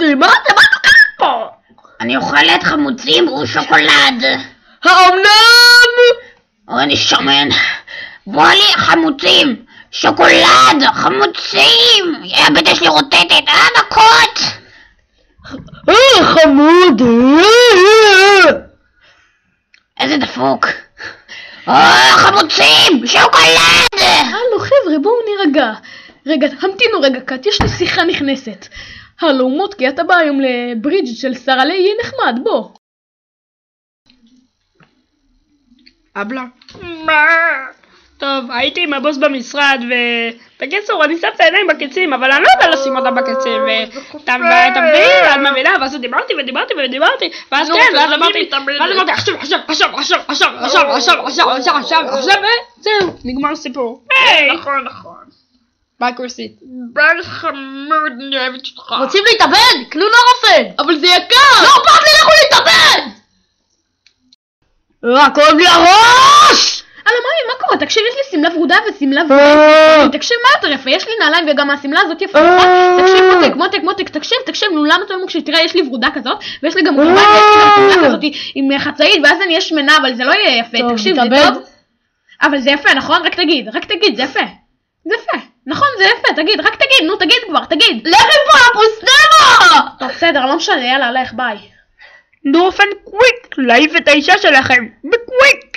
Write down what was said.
אותי, מה זה? מה אתה קרה פה? אני אוכלת חמוצים ושוקולד. האמנם? אני שמן. בוא לי חמוצים, שוקולד, חמוצים. הבטן שלי רוטטת, דקות. חמוד. איזה דפוק. חמוצים, שוקולד. הלו חבר'ה, בואו נירגע. רגע, המתינו רגע קט, יש לי שיחה נכנסת. הלו מוטקי, אתה בא היום לברידג' של סרלה, יהיה נחמד, בוא. אבלה. מה? טוב, הייתי עם הבוס במשרד בקיצור, אני שם את העיניים בקצים, אבל אני לא יודע לשים אותם בקצים, אתה מבין? את מבינה? ואז דיברתי, ואז כן, ואז אמרתי, עכשיו, וזהו, נגמר סיפור. נכון. ביי כורסית. בן חמוד, אני אוהבת אותך. רוצים להתאבד? קנו נורפן. אבל זה יקר! לא אכפת לי, לכו להתאבד! כואב לי הראש! הלו מה קורה? תקשיב, יש לי סמלה ורודה וסמלה תקשיב, מה יותר יפה? יש לי נעליים וגם הסמלה הזאת יפה, נכון? תקשיב מותק, תקשיב, נו למה אתה לא מקשיב? תראה, יש לי ורודה כזאת, ויש לי גם גרמה, ויש לי סמלה כזאת עם חצאית, ואז אני אהיה שמנה, אבל זה לא יהיה יפה, תקשיב, זה טוב? אבל זה יפה, נכון? רק תגיד, זה יפה. זה יפה, נכון, זה יפה, תגיד, רק תגיד, נו תגיד כבר, תגיד. לכי פה, הפוסטמה! טוב, בסדר, לא משנה, יאללה, לך, ביי. נורפן קוויק, להעיף את האישה שלכם, בקוויק!